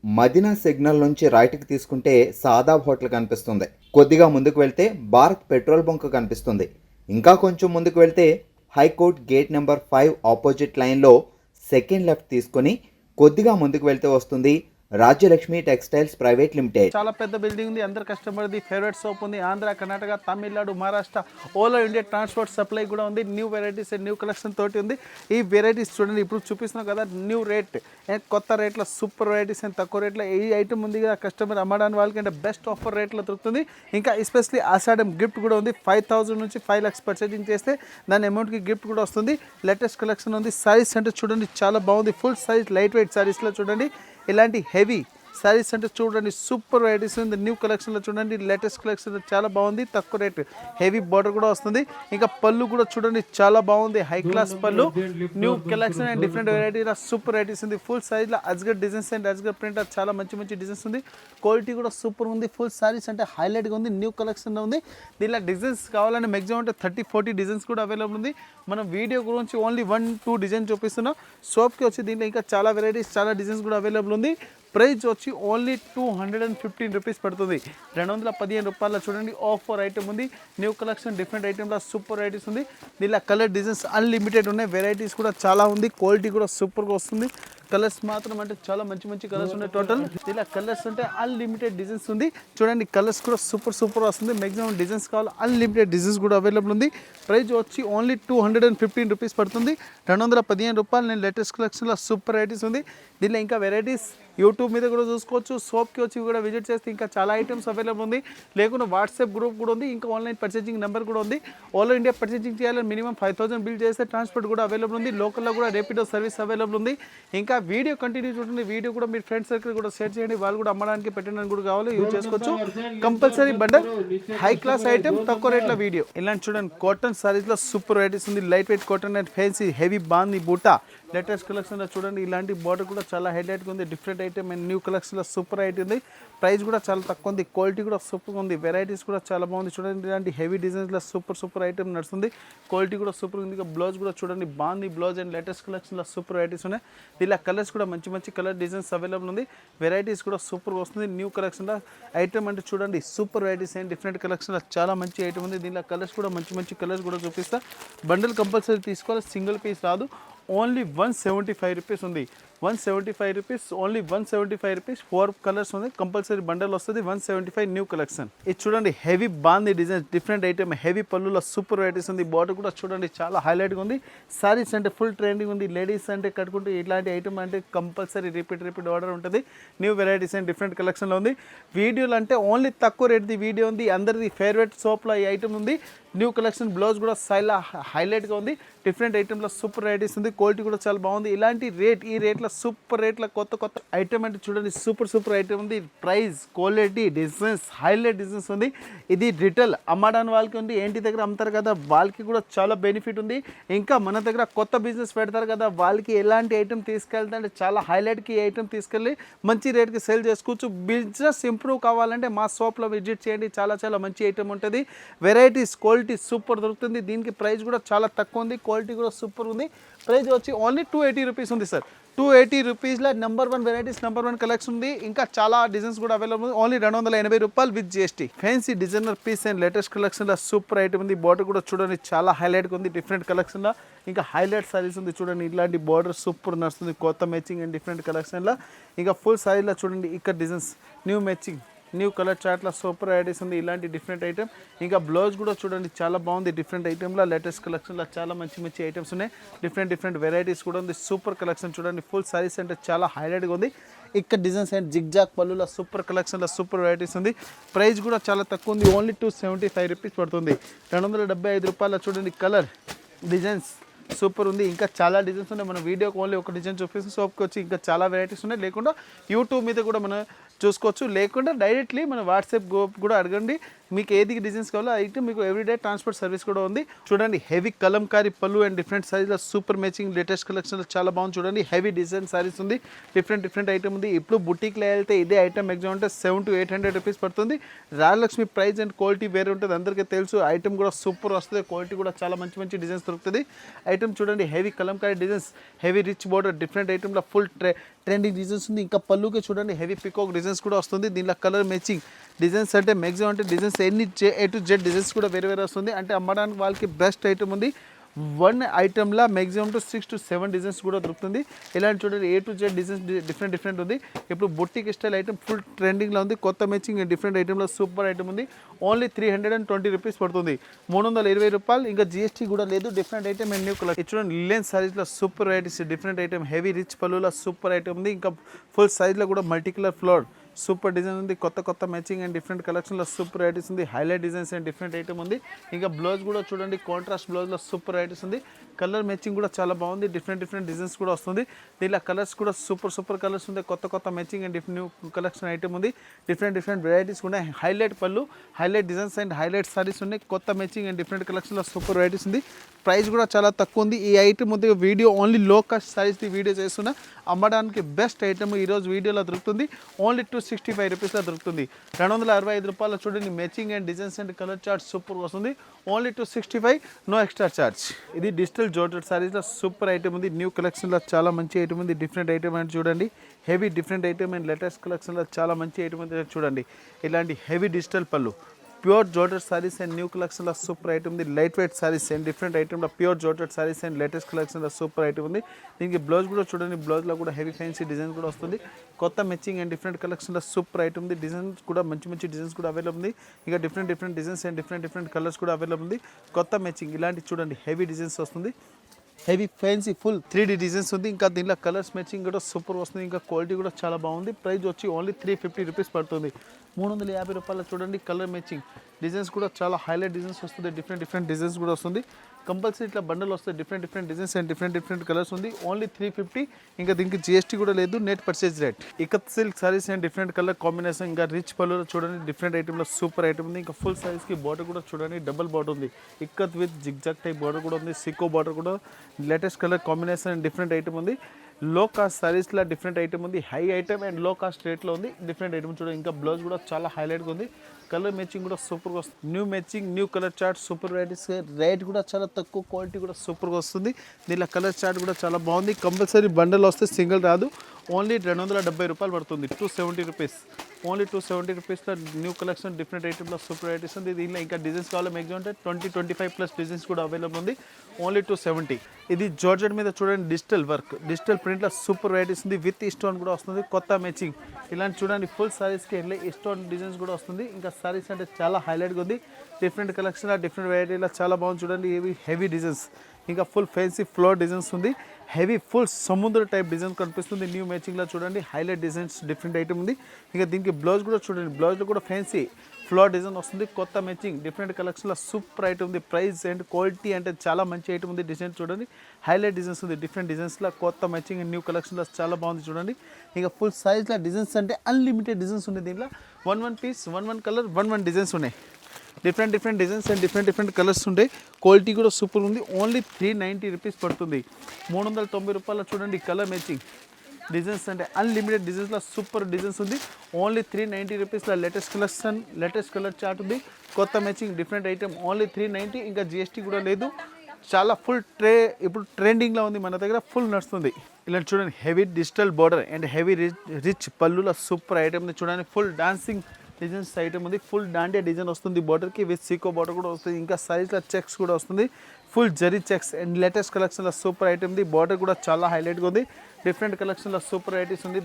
Madina signal నుంచి రైట్కి తీసుకుంటే సాదాబ్ హోటల్ కనిపిస్తుంది. కొద్దిగా ముందుకు వెళ్తే భారత్ పెట్రోల్ బంక్ కనిపిస్తుంది. ఇంకా కొంచెం ముందుకు వెళ్తే హైకోర్ట్ గేట్ నెంబర్ 5 ఆపోజిట్ లైన్లో సెకండ్ లెఫ్ట్ తీసుకొని కొద్దిగా ముందుకు వెళ్తే వస్తుంది రాజ్యలక్ష్మి టెక్స్టైల్స్ ప్రైవేట్ లిమిటెడ్. చాలా పెద్ద బిల్డింగ్ ఉంది. అందరు కస్టమర్ది ఫేవరెట్ షాప్ ఉంది. Andhra, Karnataka, Tamil Nadu, Maharashtra, all over India transport supply కూడా ఉంది. New varieties and new collection తోటి ఉంది. ఈ వెరైటీస్ చూడండి, ఇప్పుడు చూపిస్తున్నాం కదా, న్యూ రేట్ కొత్త రేట్లో సూపర్ వెరైటీస్ అండ్ తక్కువ రేట్లో ఈ ఐటమ్ ఉంది కదా, కస్టమర్ అమ్మడానికి వాళ్ళకి అంటే బెస్ట్ ఆఫర్ రేట్లో దొరుకుతుంది. ఇంకా ఎస్పెషలీ ఆషాఢం గిఫ్ట్ కూడా ఉంది. 5,000 నుంచి 5 lakhs పర్చేజింగ్ చేస్తే దాని అమౌంట్కి గిఫ్ట్ కూడా వస్తుంది. లేటెస్ట్ కలెక్షన్ ఉంది. సారీస్ అంటే చూడండి చాలా బాగుంది. ఫుల్ సైజ్ లైట్ వెయిట్ సారీస్లో చూడండి ఇలాంటి హెవీ సారీస్ అంటే చూడండి సూపర్ వెరైటీస్ ఉంది. న్యూ కలెక్షన్లో చూడండి లేటెస్ట్ కలెక్షన్ చాలా బాగుంది. తక్కువ రేట్ హెవీ బార్డర్ కూడా వస్తుంది. ఇంకా పళ్ళు కూడా చూడండి చాలా బాగుంది. హై క్లాస్ పళ్ళు, న్యూ కలెక్షన్ అండ్ డిఫరెంట్ వెరైటీలో సూపర్ వెరైటీస్ ఉంది. ఫుల్ సైజ్లో అజ్గర్ డిజైన్స్ అండ్ అజ్గర్ ప్రింట్ చాలా మంచి మంచి డిజైన్స్ ఉంది. క్వాలిటీ కూడా సూపర్ ఉంది. ఫుల్ సారీస్ అంటే హైలైట్గా ఉంది. న్యూ కలెక్షన్లో ఉంది. దీనిలో డిజైన్స్ కావాలంటే మ్యాక్సిమం అంటే 30-40 డిజైన్స్ కూడా అవైలబుల్ ఉంది. మనం వీడియో గురించి ఓన్లీ 1-2 డిజైన్ చూపిస్తున్నాం. షాప్కి వచ్చి దీంట్లో ఇంకా చాలా వెరైటీస్ చాలా డిజైన్స్ కూడా అవైలబుల్ ఉంది. ప్రైస్ వచ్చి ఓన్లీ 215 రూపీస్ పడుతుంది. 215 రూపాయల చూడండి ఆఫర్ ఐటమ్ ఉంది. న్యూ కలెక్షన్ డిఫరెంట్ ఐటమ్లో సూపర్ వెరైటీస్ ఉంది. దీనిలో కలర్ డిజైన్స్ అన్లిమిటెడ్ ఉన్నాయి. వెరైటీస్ కూడా చాలా ఉంది. క్వాలిటీ కూడా సూపర్గా వస్తుంది. కలర్స్ మాత్రం అంటే చాలా మంచి మంచి కలర్స్ ఉన్నాయి. టోటల్ ఇలా కలర్స్ అంటే అన్లిమిటెడ్ డిజైన్స్ ఉంది. చూడండి కలర్స్ కూడా సూపర్ వస్తుంది. మ్యాక్సిమం డిజైన్స్ కావాలి. అన్లిమిటెడ్ డిజైన్స్ కూడా అవైలబుల్ ఉంది. ప్రైస్ వచ్చి ఓన్లీ 215 రూపీస్ పడుతుంది. 215 రూపాయలు. నేను లేటెస్ట్ కలెక్షన్లో సూపర్ వెరైటీస్ ఉంది. దీనిలో ఇంకా వెరైటీస్ యూట్యూబ్ మీద కూడా చూసుకోవచ్చు. షాప్కి వచ్చి కూడా విజిట్ చేస్తే ఇంకా చాలా ఐటమ్స్ అవైలబుల్ ఉంది. లేకుండా వాట్సాప్ గ్రూప్ కూడా ఉంది. ఇంకా ఆన్లైన్ పర్చేసింగ్ నెంబర్ కూడా ఉంది. ఆల్ ఇండియా పర్చేసింగ్ చేయాలని మినిమం 5,000 బిల్ చేస్తే ట్రాన్స్పోర్ట్ కూడా అవైలబుల్ ఉంది. లోకల్లో కూడా రేపిడో సర్వీస్ అవైలబుల్ ఉంది. ఇంకా వీడియో కంటిన్యూ చూడండి. వీడియో కూడా మీ ఫ్రెండ్స్ సర్కిల్ కూడా షేర్ చేయండి. వాళ్ళు కూడా అమ్మడానికి పెట్టడానికి కూడా కావాలి, యూజ్ చేసుకోవచ్చు. Compulsory bundle high class item తక్కువ రేట్ల వీడియో. ఇలాంటి చూడండి కాటన్ సారీస్లో సూపర్ వెరైటీస్ ఉంది. Light weight cotton and fancy heavy బాంది బూటా లేటెస్ట్ కలెక్షన్లో చూడండి ఇలాంటి బార్డర్ కూడా చాలా హైలైట్గా ఉంది. డిఫరెంట్ ఐటమ్ అండ్ న్యూ కలెక్షన్లో సూపర్ ఐటమ్ ఉంది. ప్రైస్ కూడా చాలా తక్కువ ఉంది. క్వాలిటీ కూడా సూపర్గా ఉంది. వెరైటీస్ కూడా చాలా బాగుంది. చూడండి ఇలాంటి హెవీ డిజైన్స్లో సూపర్ ఐటమ్ నడుస్తుంది. క్వాలిటీ కూడా సూపర్ ఉంది. ఇంకా బ్లౌజ్ కూడా చూడండి బాగుంది. బ్లౌజ్ అండ్ లేటెస్ట్ కలెక్షన్లో సూపర్ వెరైటీస్ ఉన్నాయి. ఇలా కలర్స్ కూడా మంచి కలర్ డిజైన్స్ అవైలబుల్ ఉంది. వెరైటీస్ కూడా సూపర్గా వస్తుంది. న్యూ కలెక్షన్లో ఐటమ్ అంటే చూడండి సూపర్ వెరైటీస్ అండ్ డిఫరెంట్ కలెక్షన్లో చాలా మంచి ఐటమ్ ఉంది. దీనిలో కలర్స్ కూడా మంచి కలర్స్ కూడా చూపిస్తా. బండిల్ కంపల్సరీ తీసుకోవాలి. సింగిల్ పీస్ రాదు. ఓన్లీ 175 రూపీస్ ఉంది. 175 రూపీస్. Only 175 rupees. 4 కలర్స్ ఉంది. కంపల్సరీ బండల్ వస్తుంది. 175 న్యూ కలెక్షన్. ఇది చూడండి హెవీ బాంది డిజైన్ డిఫరెంట్ ఐటమ్ హెవీ పళ్ళులో సూపర్ వెరైటీస్ ఉంది. బార్డర్ కూడా చూడండి చాలా హైలైట్గా ఉంది. సారీస్ అంటే ఫుల్ ట్రెండింగ్ ఉంది. లేడీస్ అంటే కట్టుకుంటే ఇలాంటి ఐటమ్ అంటే కంపల్సరీ రిపీట్ ఆర్డర్ ఉంటుంది. న్యూ వెరైటీస్ అండ్ డిఫరెంట్ కలెక్షన్లో ఉంది. వీడియోలు అంటే ఓన్లీ తక్కువ రేట్ది వీడియో ఉంది. అందరిది ఫేవరెట్ షాప్లో ఈ ఐటమ్ ఉంది. న్యూ కలెక్షన్ బ్లౌజ్ కూడా స్టైల్లో హైలైట్గా ఉంది. డిఫరెంట్ ఐటమ్లో సూపర్ వెరైటీస్ ఉంది. క్వాలిటీ కూడా చాలా బాగుంది. ఇలాంటి ఈ రేట్లో సూపర్ రేట్లో కొత్త ఐటమ్ అంటే చూడండి సూపర్ ఐటమ్ ఉంది. Price quality designs highlight designs ఉంది. ఇది రిటైల్ అమ్మడానికి వాళ్ళకి ఉంది. ఏంటి దగ్గర అమ్ముతారు కదా వాళ్ళకి కూడా చాలా బెనిఫిట్ ఉంది. ఇంకా మన దగ్గర కొత్త బిజినెస్ పెడతారు కదా వాళ్ళకి ఎలాంటి ఐటమ్ తీసుకెళ్తే అంటే చాలా హైలైట్కి ఈ ఐటమ్ తీసుకెళ్ళి మంచి రేట్కి సేల్ చేసుకోవచ్చు. బిజినెస్ ఇంప్రూవ్ కావాలంటే మా షాప్లో విజిట్ చేయండి. చాలా మంచి ఐటమ్ ఉంటుంది. వెరైటీస్ క్వాలిటీ సూపర్ దొరుకుతుంది. దీనికి ప్రైస్ కూడా చాలా తక్కువ ఉంది. క్వాలిటీ కూడా సూపర్ ఉంది. ప్రైస్ వచ్చి ఓన్లీ 280 రూపీస్ ఉంది సార్. 280 రూపీస్లో నెంబర్ 1 వెరైటీస్ నెంబర్ 1 కలెక్షన్ ఉంది. ఇంకా చాలా డిజైన్స్ కూడా అవైలబుల్ ఉంది. ఓన్లీ 280 రూపాయలు with GST. Fancy designer piece and latest కలెక్షన్లో సూపర్ ఐటమ్ ఉంది. బార్డర్ కూడా చూడండి చాలా హైలైట్గా ఉంది. డిఫరెంట్ కలెక్షన్లో ఇంకా హైలైట్ సారీస్ ఉంది. చూడండి ఇలాంటి బార్డర్ సూపర్ నడుస్తుంది. కొత్త మ్యాచింగ్ అండ్ డిఫరెంట్ కలెక్షన్లో ఇంకా ఫుల్ సారీలో చూడండి ఇక్కడ designs new matching new colour చార్ట్లో సూపర్ వెరైటీస్ ఉంది. ఇలాంటి డిఫరెంట్ ఐటమ్ ఇంకా బ్లౌజ్ కూడా చూడండి చాలా బాగుంది. డిఫరెంట్ ఐటమ్లో లేటెస్ట్ కలెక్షన్లో చాలా మంచి ఐటమ్స్ ఉన్నాయి. డిఫరెంట్ వెరైటీస్ కూడా ఉంది. సూపర్ కలెక్షన్ చూడండి ఫుల్ సారీస్ అంటే చాలా హైలైట్గా ఉంది. ఇక్కడ డిజైన్స్ అండ్ జిగ్జాగ్ పళ్ళులో సూపర్ కలెక్షన్లో సూపర్ వెరైటీస్ ఉంది. ప్రైస్ కూడా చాలా తక్కువ ఉంది. ఓన్లీ 275 రూపీస్ పడుతుంది. 275 రూపాయల చూడండి కలర్ డిజైన్స్ సూపర్ ఉంది. ఇంకా చాలా డిజైన్స్ ఉన్నాయి. మన వీడియోకి ఓన్లీ ఒక డిజైన్ చూపిస్తుంది. షాప్కి వచ్చి ఇంకా చాలా వెరైటీస్ ఉన్నాయి. లేకుండా యూట్యూబ్ మీద కూడా మనం చూసుకోవచ్చు. లేకుండా డైరెక్ట్లీ మన వాట్సాప్ గ్రూప్ కూడా అడగండి. మీకు ఏది డిజైన్స్ కావాలో అయితే మీకు ఎవ్రీడే ట్రాన్స్పోర్ట్ సర్వీస్ కూడా ఉంది. చూడండి హెవీ కలంకారీ పళ్ళు అండ్ డిఫరెంట్ సారీస్లో సూపర్ మ్యాచింగ్ లేటెస్ట్ కలెక్షన్లో చాలా బాగుంది. చూడండి హెవీ డిజైన్ సారీస్ ఉంది. డిఫరెంట్ ఐటమ్ ఉంది. ఇప్పుడు బుటీక్లో వెళ్తే ఇదే ఐటమ్ ఎగ్జామ్ అంటే 700 to 800 రూపీస్ పడుతుంది. రాజలక్ష్మి ప్రైస్ అండ్ క్వాలిటీ వేరే ఉంటుంది. అందరికీ తెలుసు. ఐటమ్ కూడా సూపర్ వస్తుంది. క్వాలిటీ కూడా చాలా మంచి డిజైన్స్ దొరుకుతుంది. ఐటమ్ చూడండి heavy kalamkari designs heavy rich border different ఐటమ్లో ఫుల్ ట్రెండింగ్ డిజైన్స్ ఉంది. ఇంకా పళ్ళుకి చూడండి హెవీ పికాక్ డిజైన్స్ కూడా వస్తుంది. దీనిలో కలర్ మ్యాచింగ్ డిజైన్స్ అంటే మ్యాక్సిమం అంటే డిజైన్స్ ఎన్ని A to Z డిజైన్స్ కూడా వేరే వేరే వస్తుంది. అంటే అమ్మడానికి వాళ్ళకి బెస్ట్ ఐటమ్ ఉంది. వన్ ఐటమ్లో మ్యాక్సిమం టు 6 to 7 డిజైన్స్ కూడా దొరుకుతుంది. ఇలాంటి చూడండి A to Z designs different ఉంది. ఇప్పుడు బొట్టిక్ స్టైల్ ఐటమ్ ఫుల్ ట్రెండింగ్లో ఉంది. కొత్త మ్యాచింగ్ డిఫరెంట్ ఐటమ్లో సూపర్ ఐటమ్ ఉంది. ఓన్లీ 320 రూపీస్ పడుతుంది, 320 రూపాయలు. ఇంకా GST కూడా లేదు. Different item and new colour. చూడండి లిలెన్ సారీస్లో super varieties different item heavy rich పళ్ళులో సూపర్ ఐటమ్ ఉంది. ఇంకా ఫుల్ సైజ్లో కూడా multi colour floor super design ఉంది. కొత్త మ్యాచింగ్ అండ్ డిఫరెంట్ కలెక్షన్లో సూపర్ వెరైటీస్ ఉంది. Highlight designs and different item ఉంది. ఇంకా బ్లౌజ్ కూడా చూడండి కాంట్రాస్ట్ బ్లౌజ్లో సూపర్ వెరైటీస్ ఉంది. కలర్ మ్యాచింగ్ కూడా చాలా బాగుంది. డిఫరెంట్ డిజైన్స్ కూడా వస్తుంది. దీనిలో కలర్స్ కూడా సూపర్ కలర్స్ ఉంది. కొత్త matching and new collection item ఉంది. డిఫరెంట్ వెరైటీస్ ఉన్నాయి. హైలైట్ పళ్ళు, highlight designs and highlight saris ఉన్నాయి. కొత్త మ్యాచింగ్ అండ్ డిఫరెంట్ కలెక్షన్లో సూపర్ వెరైటీస్ ఉంది. ప్రైస్ కూడా చాలా తక్కువ ఉంది. ఈ ఐటమ్ ఉంది వీడియో ఓన్లీ లో కాస్ట్ సారీస్ది వీడియో చేస్తున్నా. అమ్మడానికి బెస్ట్ ఐటమ్ ఈరోజు వీడియోలో దొరుకుతుంది. ఓన్లీ 265 రూపీస్లో దొరుకుతుంది. 265 రూపాయలు చూడండి matching and designs and colour chart super వస్తుంది. Only 265, no extra charge. ఇది డిజిటల్ జార్జెట్ సారీస్లో సూపర్ ఐటమ్ ఉంది. న్యూ కలెక్షన్లో చాలా మంచి ఐటమ్ ఉంది. డిఫరెంట్ ఐటమ్ అని చూడండి. Heavy different item and latest కలెక్షన్లో చాలా మంచి ఐటమ్ ఉంది. చూడండి ఇలాంటి హెవీ డిజిటల్ పళ్ళు pure georgette saris and new కలెక్షన్లో సూపర్ ఐటమ్ ఉంది. Light weight saris and different ఐటమ్లో pure georgette saris and latest కలెక్షన్లో సూపర్ ఐటమ్ ఉంది. దీనికి బ్లౌజ్ కూడా చూడండి. బ్లౌజ్లో కూడా హెవీ ఫ్యాన్సీ డిజైన్ కూడా వస్తుంది. కొత్త మ్యాచింగ్ అండ్ డిఫరెంట్ కలెక్షన్లో సూపర్ ఐటమ్ ఉంది. డిజైన్స్ కూడా మంచి డిజైన్స్ కూడా అవైలబుల్ ఉంది. ఇంకా different designs and different colours కూడా అవైలబుల్ ఉంది. కొత్త మ్యాచింగ్ ఇలాంటి చూడండి హెవీ డిజైన్స్ వస్తుంది. Heavy fancy full 3D designs ఉంది. ఇంకా దీనిలో కలర్స్ మ్యాచింగ్ కూడా సూపర్ వస్తుంది. ఇంకా క్వాలిటీ కూడా చాలా బాగుంది. ప్రైస్ వచ్చి ఓన్లీ 350 రూపీస్ పడుతుంది, 350 రూపాయలు. చూడండి కలర్ మ్యాచింగ్ డిజైన్స్ కూడా చాలా హైలైట్ డిజైన్స్ వస్తుంది. డిఫరెంట్ డిజైన్స్ కూడా వస్తుంది. కంపల్సరీ ఇట్లా బండల్ వస్తాయి. Different designs and different colours ఉంది. ఓన్లీ 350. ఇంకా దీనికి GST కూడా లేదు. Net purchase rate. Ikat silk saris and different colour combination. ఇంకా రిచ్ పళ్ళు చూడండి. డిఫరెంట్ ఐటమ్లో సూపర్ ఐటమ్ ఉంది. ఇంకా ఫుల్ సైజ్కి బార్డర్ కూడా చూడండి. డబుల్ బార్డర్ ఉంది. Ikat with zigzag type border కూడా ఉంది. సికో బార్డర్ కూడా latest colour combination and different item ఉంది. లో కాస్ట్ సారీస్లో డిఫరెంట్ ఐటమ్ ఉంది. హై ఐటమ్ అండ్ లో కాస్ట్ రేట్లో ఉంది. డిఫరెంట్ ఐటమ్ చూడండి. ఇంకా బ్లౌజ్ కూడా చాలా హైలైట్గా ఉంది. కలర్ మ్యాచింగ్ కూడా సూపర్గా వస్తుంది. New matching new colour chart super varieties. Rate కూడా చాలా తక్కువ, క్వాలిటీ కూడా సూపర్గా వస్తుంది. దీనిలో కలర్ చార్ట్ కూడా చాలా బాగుంది. కంపల్సరీ బండల్ వస్తే సింగిల్ రాదు. ఓన్లీ 270 రూపాయలు పడుతుంది, 270 రూపీస్. ఓన్లీ 270 రూపీస్లో న్యూ కలెక్షన్ డిఫరెంట్ ఐటమ్లో సూపర్ వెరైటీస్ ఉంది. దీనిలో ఇంకా డిజైన్స్ కావాలి మ్యాక్సిమం అంటే 20-25+ డిజైన్స్ కూడా అవైలబుల్ ఉంది. ఓన్లీ 270. ఇది జార్జెట్ మీద చూడండి డిజిటల్ వర్క్, డిజిటల్ ప్రింట్లో సూపర్ వెరైటీస్ ఉంది. విత్ స్టోన్ కూడా వస్తుంది. కొత్త మ్యాచింగ్ ఇలాంటి చూడండి ఫుల్ సారీస్కి వెళ్ళి స్టోన్ డిజైన్స్ కూడా వస్తుంది. ఇంకా సారీస్ అంటే చాలా హైలైట్గా ఉంది. డిఫరెంట్ కలెక్షన్ డిఫరెంట్ వెరైటీలో చాలా బాగుంది. చూడండి ఇవి హెవీ డిజైన్స్. ఇంకా ఫుల్ ఫ్యాన్సీ ఫ్లోర్ డిజైన్స్ ఉంది. హెవీ ఫుల్ సముద్ర టైప్ డిజైన్ కనిపిస్తుంది. న్యూ మ్యాచింగ్లో చూడండి హైలైట్ డిజైన్స్ డిఫరెంట్ ఐటమ్ ఉంది. ఇంకా దీనికి బ్లౌజ్ కూడా చూడండి. బ్లౌజ్లో కూడా ఫ్యాన్సీ ఫ్లోర్ డిజైన్ వస్తుంది. కొత్త మ్యాచింగ్ డిఫరెంట్ కలెక్షన్లో సూపర్ ఐటమ్ ఉంది. ప్రైస్ అండ్ క్వాలిటీ అంటే చాలా మంచి ఐటమ్ ఉంది. డిజైన్ చూడండి హైలైట్ డిజైన్స్ ఉంది. డిఫరెంట్ డిజైన్స్లో కొత్త మ్యాచింగ్ అండ్ న్యూ కలెక్షన్లో చాలా బాగుంది. చూడండి ఇంకా ఫుల్ సైజ్లో డిజైన్స్ అంటే అన్లిమిటెడ్ డిజైన్స్ ఉన్నాయి. దీంట్లో one piece, one colour, one designs ఉన్నాయి. Different designs and different colours ఉంటాయి. క్వాలిటీ కూడా సూపర్ ఉంది. ఓన్లీ 390 రూపీస్ పడుతుంది, 390 రూపాయలు. చూడండి కలర్ మ్యాచింగ్ డిజైన్స్ అంటే అన్లిమిటెడ్ డిజైన్స్లో సూపర్ డిజైన్స్ ఉంది. ఓన్లీ 390 రూపీస్లో latest collection, latest colour chart ఉంది. కొత్త మ్యాచింగ్ డిఫరెంట్ ఐటమ్ ఓన్లీ 390. ఇంకా GST కూడా లేదు. చాలా ఫుల్ ఇప్పుడు ట్రెండింగ్లో ఉంది. మన దగ్గర ఫుల్ నడుస్తుంది. ఇలా చూడండి heavy digital border and heavy rich పళ్ళులో సూపర్ ఐటమ్ ఉంది. చూడండి ఫుల్ డాన్సింగ్ డిజైన్స్ ఐటమ్ ఉంది. ఫుల్ డాండియా డిజైన్ వస్తుంది బార్డర్కి. విత్ సీకో బార్డర్ కూడా వస్తుంది. ఇంకా సైజ్లో చెక్స్ కూడా వస్తుంది. Full zari checks and latest కలెక్షన్లో సూపర్ ఐటమ్ ఉంది. బార్డర్ కూడా చాలా హైలైట్గా ఉంది. డిఫరెంట్ కలెక్షన్లో సూపర్ వెరైటీస్ ఉంది.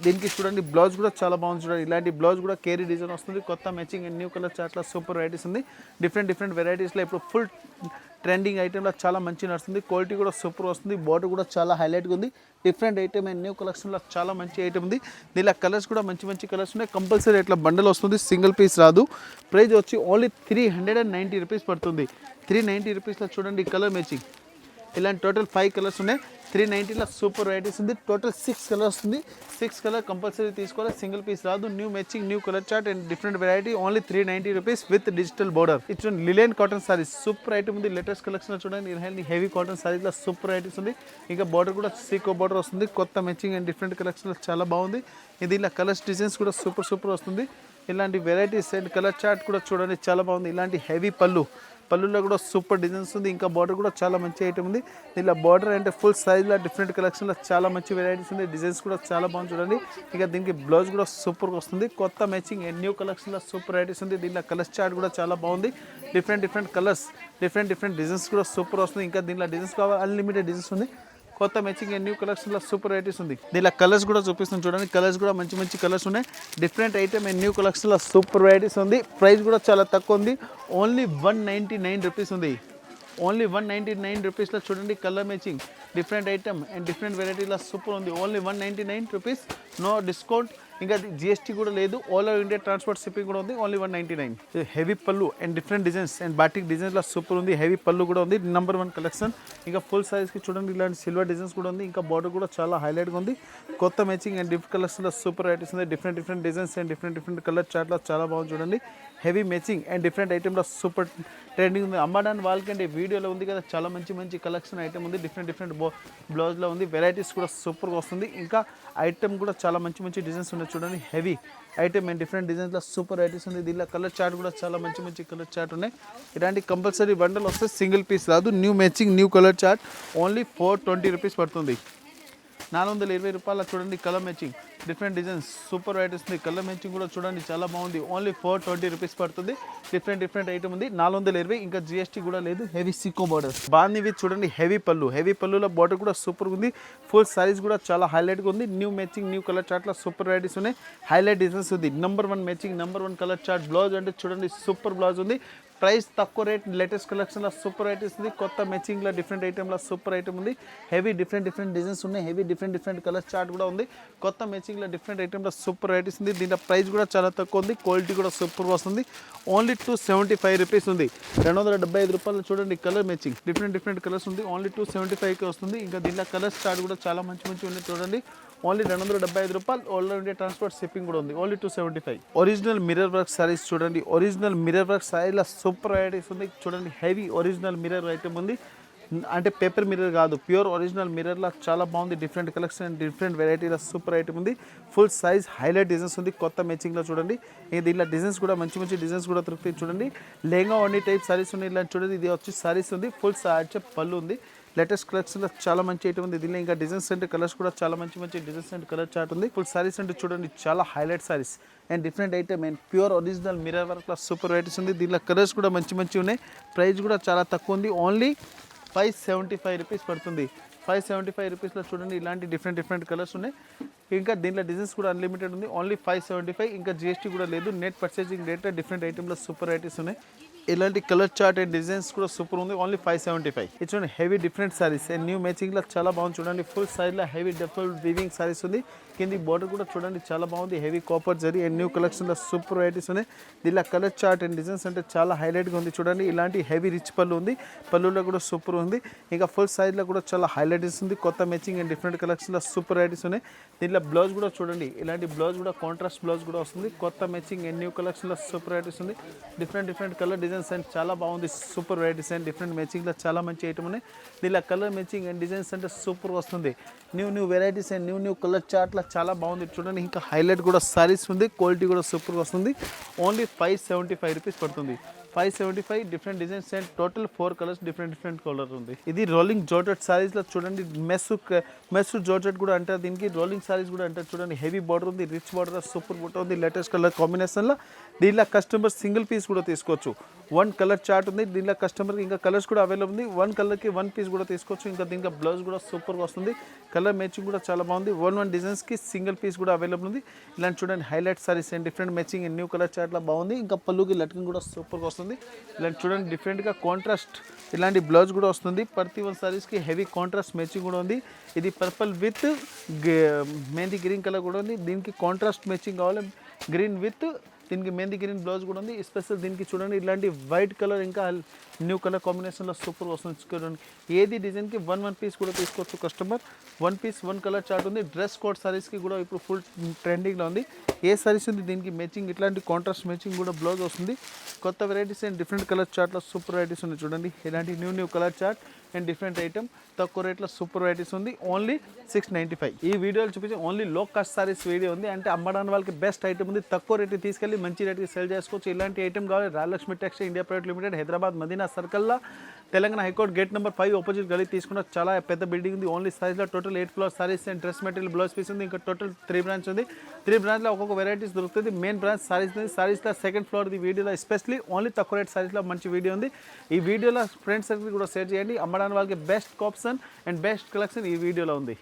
దీనికి చూడండి బ్లౌజ్ కూడా చాలా బాగుంది. చూడండి ఇలాంటి బ్లౌజ్ కూడా కేరీ డిజైన్ వస్తుంది. కొత్త మ్యాచింగ్ అండ్ న్యూ కలర్ చార్ట్లో సూపర్ వెరైటీస్ ఉంది. డిఫరెంట్ వెరైటీస్లో ఇప్పుడు ఫుల్ ట్రెండింగ్ ఐటెంలో చాలా మంచి నడుస్తుంది. క్వాలిటీ కూడా సూపర్ వస్తుంది. బార్డర్ కూడా చాలా హైలైట్గా ఉంది. డిఫరెంట్ ఐటమ్ అండ్ న్యూ కలెక్షన్లో చాలా మంచి ఐటమ్ ఉంది. దీనిలో కలర్స్ కూడా మంచి కలర్స్ ఉన్నాయి. కంపల్సరీ ఇట్లా బండల్ వస్తుంది, సింగిల్ పీస్ రాదు. ప్రైస్ వచ్చి ఓన్లీ 390 రూపీస్ పడుతుంది, 390 రూపీస్లో చూడండి కలర్ మ్యాచింగ్. ఇలాంటి టోటల్ 5 కలర్స్ ఉన్నాయి. 390లో సూపర్ వెరైటీస్ ఉంది. టోటల్ 6 కలర్స్ ఉంది. 6 కలర్ కంపల్సరీ తీసుకోవాలి, సింగిల్ పీస్ రాదు. New matching new colour chart and different variety. Only 390 rupees with digital border. ఇది లిలెన్ కాటన్ సారీస్ సూపర్ ఐటమ్ ఉంది. లేటెస్ట్ కలెక్షన్ చూడండి హెవీ కాటన్ సారీస్లో సూపర్ వెరైటీస్ ఉంది. ఇంకా బార్డర్ కూడా సీకో బార్డర్ వస్తుంది. కొత్త మ్యాచింగ్ అండ్ డిఫరెంట్ కలెక్షన్ చాలా బాగుంది. దీనిలో కలర్స్ డిజైన్స్ కూడా సూపర్ వస్తుంది. ఇలాంటి వెరైటీస్ అండ్ కలర్ చార్ట్ కూడా చూడండి చాలా బాగుంది. ఇలాంటి హెవీ పళ్ళులో కూడా సూపర్ డిజైన్స్ ఉంది. ఇంకా బార్డర్ కూడా చాలా మంచి ఐటమ్ ఉంది. ఇలా బార్డర్ అంటే ఫుల్ సైజ్లో డిఫరెంట్ కలెక్షన్లో చాలా మంచి వెరైటీస్ ఉంది. డిజైన్స్ కూడా చాలా బాగుంది చూడండి. ఇక దీనికి బ్లౌజ్ కూడా సూపర్గా వస్తుంది. కొత్త మ్యాచింగ్ అండ్ న్యూ కలెక్షన్లో సూపర్ వెరైటీస్ ఉంది. దీనిలో కలర్ చార్ట్ కూడా చాలా బాగుంది. డిఫరెంట్ కలర్స్ డిఫరెంట్ డిజైన్స్ కూడా సూపర్ వస్తుంది. ఇంకా దీనిలో డిజైన్స్ కావాలి అన్లిమిటెడ్ డిజైన్స్ ఉంది. కొత్త మ్యాచింగ్ అండ్ న్యూ కలెక్షన్లో సూపర్ వెరైటీస్ ఉంది. దీనిలో కలర్స్ కూడా చూపిస్తాను చూడండి. కలర్స్ కూడా మంచి కలర్స్ ఉన్నాయి. డిఫరెంట్ ఐటమ్ అండ్ న్యూ కలెక్షన్లో సూపర్ వెరైటీస్ ఉంది. ప్రైస్ కూడా చాలా తక్కువ ఉంది. ఓన్లీ 199 రూపీస్ ఉంది. ఓన్లీ 199 రూపీస్లో చూడండి. Colour matching different item and different వెరైటీలో సూపర్ ఉంది. Only 199 rupees, no discount. ఇంకా జిఎస్టీ కూడా లేదు. All over India transport shipping కూడా ఉంది. ఓన్లీ 199. హెవీ పళ్ళు and different designs and batik డిజైన్స్లో సూపర్ ఉంది. హెవీ పళ్ళు కూడా ఉంది. Number 1 collection. ఇంకా ఫుల్ సైజ్కి చూడండి ఇలాంటి సిల్వర్ డిజైన్స్ కూడా ఉంది. ఇంకా బార్డర్ కూడా చాలా హైలైట్గా ఉంది. కొత్త మ్యాచింగ్ అండ్ డిఫరెంట్ కలర్స్లో సూపర్ వెరైటీస్ ఉంది. Different designs and different colour చార్ట్లో చాలా బాగుంది చూడండి. హెవీ మ్యాచింగ్ అండ్ డిఫరెంట్ ఐటెంలో సూపర్ ట్రెండింగ్ ఉంది. అమ్మడానికి వాళ్ళకంటే వీడియోలో ఉంది కదా చాలా మంచి కలెక్షన్ ఐటమ్ ఉంది. డిఫరెంట్ బ్లౌజ్లో ఉంది. వెరైటీస్ కూడా సూపర్గా వస్తుంది. ఇంకా ఐటమ్ కూడా చాలా మంచి డిజైన్స్ ఉన్నాయి చూడండి. హెవీ ఐటమ్ అండ్ డిఫరెంట్ డిజైన్స్లో సూపర్ వెరైటీస్ ఉంది. దీనిలో కలర్ చార్ట్ కూడా చాలా మంచి కలర్ చార్ట్ ఉన్నాయి. ఇలాంటి కంపల్సరీ బండల్ వస్తే సింగిల్ పీస్ రాదు. New matching new colour chart only 420 rupees పడుతుంది. 420 రూపాయల చూడండి. Colour matching different designs super varieties ఉంది. కలర్ మ్యాచింగ్ కూడా చూడండి చాలా బాగుంది. ఓన్లీ 420 రూపీస్ పడుతుంది. డిఫరెంట్ ఐటమ్ ఉంది. 420. ఇంకా జిఎస్టీ కూడా లేదు. హెవీ సికో బార్డర్స్ బాగుంది చూడండి. హెవీ పళ్ళులో బార్డర్ కూడా సూపర్ ఉంది. ఫుల్ సారీస్ కూడా చాలా హైలైట్గా ఉంది. న్యూ మ్యాచింగ్ న్యూ కలర్ చార్ట్లో సూపర్ వెరైటీస్ ఉన్నాయి. హైలైట్ డిజైన్స్ ఉంది. Number 1 matching number 1 colour chart. Blouse అంటే చూడండి సూపర్ బ్లౌజ్ ఉంది. ప్రైస్ తక్కువ రేట్. లేటెస్ట్ కలెక్షన్లో సూపర్ వెరైటీస్ ఉంది. కొత్త మ్యాచింగ్లో డిఫరెంట్ ఐటెంలో సూపర్ ఐటమ్ ఉంది. హెవీ డిఫరెంట్ డిజైన్స్ ఉన్నాయి. హెవీ డిఫరెంట్ కలర్ చార్ట్ కూడా ఉంది. కొత్త మ్యాచింగ్లో డిఫరెంట్ ఐటెంలో సూపర్ వెరైటీస్ ఉంది. దీంట్లో ప్రైస్ కూడా చాలా తక్కువ ఉంది. క్వాలిటీ కూడా సూపర్ వస్తుంది. ఓన్లీ 275 రూపీస్ ఉంది. 275 రూపాయలు చూడండి. కలర్ మ్యాచింగ్ డిఫరెంట్ కలర్స్ ఉంది. ఓన్లీ 275కి వస్తుంది. ఇంకా దీంట్లో కలర్ చార్ట్ కూడా చాలా మంచి ఉన్నాయి చూడండి. ఓన్లీ 275 రూపాయలు. All over India transport shipping కూడా ఉంది. Only 275. Original mirror work saris చూడండి. ఒరిజినల్ మిర్రర్ వర్క్ సారీలో సూపర్ వెరైటీస్ ఉంది చూడండి. హెవీ ఒరిజినల్ మిర్రర్ ఐటమ్ ఉంది. అంటే పేపర్ మిర్రర్ కాదు, ప్యూర్ ఒరిజినల్ మిర్రర్లో చాలా బాగుంది. డిఫరెంట్ కలెక్షన్ అండ్ డిఫరెంట్ వెరైటీలో సూపర్ ఐటమ్ ఉంది. ఫుల్ సైజ్ హైలైట్ డిజైన్స్ ఉంది. కొత్త మ్యాచింగ్లో చూడండి. దీనిలో డిజైన్స్ కూడా మంచి డిజైన్స్ కూడా దొరుకుతాయి చూడండి. లెహంగా ఓన్లీ టైప్ సారీస్ ఉన్నాయి. ఇలా చూడండి. ఇది వచ్చి సారీస్ ఉంది. ఫుల్ పళ్ళు ఉంది. లేటెస్ట్ కలెక్షన్లో చాలా మంచి ఐటమ్ ఉంది. దీనిలో ఇంకా డిజైన్స్ అండ్ కలర్స్ కూడా చాలా మంచి డిజైన్స్ అండ్ కలర్ చార్ట్ ఉంది. ఫుల్ సారీస్ అంటే చూడండి చాలా highlight saris and different item and pure original mirror వర్క్లో సూపర్ వెరైటీస్ ఉంది. దీనిలో కలర్స్ కూడా మంచి ఉన్నాయి. ప్రైస్ కూడా చాలా తక్కువ ఉంది. ఓన్లీ 575 రూపీస్ పడుతుంది. 575 రూపీస్లో చూడండి. ఇలాంటి డిఫరెంట్ కలర్స్ ఉన్నాయి. ఇంకా దీంట్లో డిజైన్స్ కూడా అన్లిమిటెడ్ ఉంది. ఓన్లీ 575. ఇంకా జిఎస్టీ కూడా లేదు. నెట్ పర్చేసింగ్ రేట్ డిఫరెంట్ ఐటెంలో సూపర్ వెరైటీస్ ఉన్నాయి. ఇలాంటి కలర్ చార్ట్ అండ్ డిజైన్స్ కూడా సూపర్ ఉంది. ఓన్లీ 575. ఇది చూడండి. Heavy different saris and new మ్యాచింగ్లో చాలా బాగుంది చూడండి. ఫుల్ సైడ్లో హెవీ డబుల్ వీవింగ్ సారీస్ ఉంది. కింది బార్డర్ కూడా చూడండి చాలా బాగుంది. Heavy copper zari and new కలెక్షన్లో సూపర్ వెరైటీస్ ఉన్నాయి. దీనిలో కలర్ చార్ట్ అండ్ డిజైన్స్ అంటే చాలా హైలైట్గా ఉంది చూడండి. ఇలాంటి హెవీ రిచ్ పళ్ళు ఉంది. పళ్ళులో కూడా సూపర్ ఉంది. ఇంకా ఫుల్ సైడ్లో కూడా చాలా హైలైట్స్ ఉంది. కొత్త మ్యాచింగ్ అండ్ డిఫరెంట్ కలెక్షన్లో సూపర్ వెరైటీస్ ఉన్నాయి. దీనిలో బ్లౌజ్ కూడా చూడండి. ఇలాంటి బ్లౌజ్ కూడా కాంట్రాస్ట్ బ్లౌజ్ కూడా వస్తుంది. కొత్త మ్యాచింగ్ అండ్ న్యూ కలెక్షన్లో సూపర్ వెరైటీస్ ఉంది. డిఫరెంట్ కలర్ డిజైన్స్ అండ్ చాలా బాగుంది. సూపర్ వెరైటీస్ అండ్ డిఫరెంట్ మ్యాచింగ్లో చాలా మంచి ఐటమ్ ఉన్నాయి. దీనిలో కలర్ మ్యాచింగ్ అండ్ డిజైన్స్ అంటే సూపర్ వస్తుంది. New varieties and new colour చార్ట్లో చాలా బాగుంది చూడండి. ఇంకా హైలైట్ కూడా సారీస్ ఉంది. క్వాలిటీ కూడా సూపర్ వస్తుంది. ఓన్లీ 575 రూపీస్ పడుతుంది. 575 different designs and total 4 colours different colour ఉంది. ఇది రోలింగ్ జార్జెట్ సారీస్లో చూడండి. మెస్ జార్జెట్ కూడా అంటారు. దీనికి రోలింగ్ సారీస్ కూడా అంటారు చూడండి. హెవీ బార్డర్ ఉంది. రిచ్ బార్డర్ సూపర్ బుట్ట ఉంది. లేటెస్ట్ కలర్ కాంబినేషన్లో. దీనిలో కస్టమర్ సింగిల్ పీస్ కూడా తీసుకోవచ్చు. 1 కలర్ చార్ట్ ఉంది. దీనిలో కస్టమర్కి ఇంకా కలర్స్ కూడా అవైలబుల్ ఉంది. 1 కలర్కి 1 పీస్ కూడా తీసుకోవచ్చు. ఇంకా దీనికి బ్లౌజ్ కూడా సూపర్గా వస్తుంది. కలర్ మ్యాచింగ్ కూడా చాలా బాగుంది. 1 డిజైన్స్కి సింగిల్ పీస్ కూడా అవైలబుల్ ఉంది. ఇలాంటి చూడండి highlight saris and different matching and new colour చార్ట్లో బాగుంది. ఇంకా పళ్ళుకి లట్కన్ కూడా సూపర్గా వస్తుంది. ఇలాంటి చూడండి డిఫరెంట్గా కాంట్రాస్ట్ ఇలాంటి బ్లౌజ్ కూడా వస్తుంది. ప్రతి 1 సారీస్కి హెవీ కాంట్రాస్ట్ మ్యాచింగ్ కూడా ఉంది. ఇది purple with mehndi green colour కూడా ఉంది. దీనికి కాంట్రాస్ట్ మ్యాచింగ్ కావాలి. గ్రీన్ విత్ దీనికి మెహందీ గ్రీన్ బ్లౌజ్ కూడా ఉంది. స్పెషల్ దీనికి చూడండి ఇలాంటి వైట్ కలర్ ఇంకా న్యూ కలర్ కాంబినేషన్లో సూపర్ వస్తుంది చూడండి. ఏది డిజైన్కి 1 పీస్ కూడా తీసుకోవచ్చు కస్టమర్. 1 పీస్ 1 కలర్ చార్ట్ ఉంది. డ్రెస్ కోడ్ సారీస్కి కూడా ఇప్పుడు ఫుల్ ట్రెండింగ్లో ఉంది. ఏ సారీస్ ఉంది దీనికి మ్యాచింగ్ ఇట్లాంటి కాంట్రాస్ట్ మ్యాచింగ్ కూడా బ్లౌజ్ వస్తుంది. కొత్త వెరైటీస్ అండ్ డిఫరెంట్ కలర్ చార్ట్లో సూపర్ వెరైటీస్ ఉన్నాయి చూడండి. ఇలాంటి new colour chart and different item తక్కువ రేట్లో సూపర్ వెరైటీస్ ఉంది. ఓన్లీ 695. ఈ వీడియోలో చూపించే ఓన్లీ లో కాస్ట్ సారీస్ వీడియో ఉంది. అంటే అమ్మడానికి వాళ్ళకి బెస్ట్ ఐటమ్ ఉంది. తక్కువ రేటు తీసుకెళ్ళి మంచి రేటుకి సేల్ చేసుకోవచ్చు. ఇలాంటి ఐటమ్ కావాలి Rajalakshmi textile India private limited, Hyderabad Madina సర్కిల్లో, Telangana high court gate number 5 opposite గలీ తీసుకున్న చాలా పెద్ద బిల్డింగ్ ఉంది. ఓన్లీ సైజ్లో total 8 floor saris and dress material blouse piece ఉంది. ఇంకా టోటల్ 3 బ్రాంచ్ ఉంది. 3 బ్రాంచ్లో ఒక్కొక్క వెరైటీస్ దొరుకుతుంది. మెయిన్ బ్రాంచ్ సారీస్ ఉంది. సారీస్లో సెకండ్ ఫ్లోర్ ఈ వీడియోలో ఎస్పెషల్లీ ఓన్లీ తక్కువ రేట్ సారీస్లో మంచి వీడియో ఉంది. ఈ వీడియోలో ఫ్రెండ్స్ సర్కిల్ కూడా షేర్ చేయండి. అమ్మడానికి వాళ్ళకి best option and best collection ఈ వీడియోలో ఉంది.